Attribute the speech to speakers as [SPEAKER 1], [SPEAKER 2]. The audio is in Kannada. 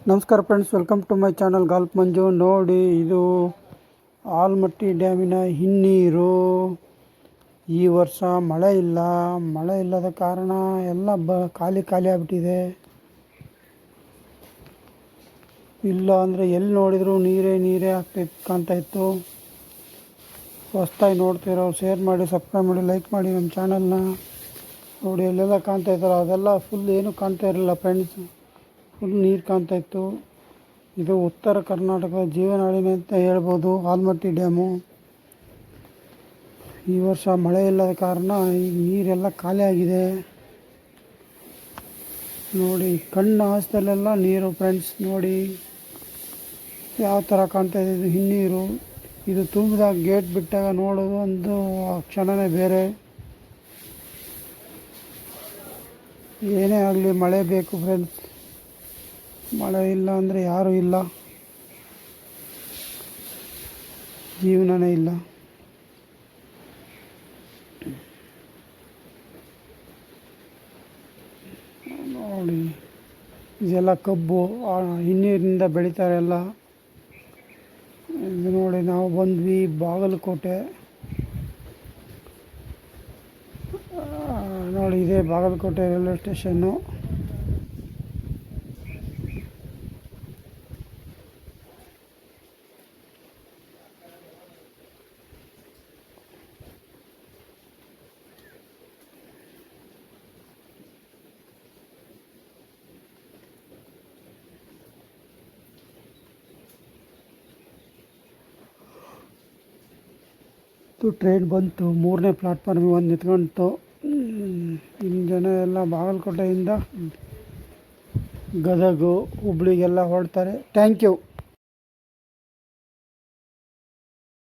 [SPEAKER 1] ನಮಸ್ಕಾರ friends, welcome to my channel golf Manju. ನೋಡಿ, ಇದು ಆಲಮಟ್ಟಿ ಡ್ಯಾಮಿನ ಹಿನ್ನೀರು. ಈ ವರ್ಷ ಮಳೆ ಇಲ್ಲದ ಕಾರಣ ಎಲ್ಲ ಖಾಲಿ ಆಗಿಬಿಟ್ಟಿದೆ. ಇಲ್ಲ ಅಂದರೆ ಎಲ್ಲಿ ನೋಡಿದರೂ ನೀರೇ ಕಾಣ್ತಾ ಇತ್ತು. ಹೊಸ್ದಾಗಿ ನೋಡ್ತಿರೋ ಶೇರ್ ಮಾಡಿ, ಸಬ್ಸ್ಕ್ರೈಬ್ ಮಾಡಿ, ಲೈಕ್ ಮಾಡಿ ನಮ್ಮ ಚಾನಲ್ನ. ನೋಡಿ, ಎಲ್ಲೆಲ್ಲ ಕಾಣ್ತಾ ಇದ್ದಾರೋ ಅದೆಲ್ಲ ಫುಲ್ ಏನೂ ಕಾಣ್ತಾ ಇರಲಿಲ್ಲ ಫ್ರೆಂಡ್ಸ್. ಫುಲ್ ನೀರು ಕಾಣ್ತಾ ಇತ್ತು. ಇದು ಉತ್ತರ ಕರ್ನಾಟಕದ ಜೀವನಾಡಿನ ಅಂತ ಹೇಳ್ಬೋದು ಆಲಮಟ್ಟಿ ಡ್ಯಾಮು. ಈ ವರ್ಷ ಮಳೆ ಇಲ್ಲದ ಕಾರಣ ಈಗ ನೀರೆಲ್ಲ ಖಾಲಿ ಆಗಿದೆ. ನೋಡಿ, ಕಣ್ಣು ಹಾಸ್ದಲ್ಲೆಲ್ಲ ನೀರು ಫ್ರೆಂಡ್ಸ್. ನೋಡಿ ಯಾವ ಥರ ಕಾಣ್ತಾ ಇದೆ. ಇದು ಹಿನ್ನೀರು. ಇದು ತುಂಬಿದಾಗ ಗೇಟ್ ಬಿಟ್ಟಾಗ ನೋಡೋದು ಒಂದು ಕ್ಷಣವೇ ಬೇರೆ. ಏನೇ ಆಗಲಿ ಮಳೆ ಬೇಕು ಫ್ರೆಂಡ್ಸ್. ಮಳೆ ಇಲ್ಲ ಅಂದರೆ ಯಾರೂ ಇಲ್ಲ, ಜೀವನನೇ ಇಲ್ಲ. ನೋಡಿ, ಇದೆಲ್ಲ ಕಬ್ಬು ಹಿನ್ನೀರಿನಿಂದ ಬೆಳೀತಾರೆ ಎಲ್ಲ. ಇದು ನೋಡಿ, ನಾವು ಬಂದ್ವಿ ಬಾಗಲಕೋಟೆ. ನೋಡಿ, ಇದೇ ಬಾಗಲಕೋಟೆ ರೈಲ್ವೆ ಸ್ಟೇಷನ್ನು. ಟ್ರೈನ್ ಬಂತು, 3ನೇ ಪ್ಲಾಟ್ಫಾರ್ಮಿಗೆ ಒಂದು ನಿಂತ್ಕೊಂತು. ಇನ್ನು ಜನ ಎಲ್ಲ ಬಾಗಲಕೋಟೆಯಿಂದ ಗದಗ, ಹುಬ್ಳಿಗೆಲ್ಲ ಹೊರಡ್ತಾರೆ. Thank you.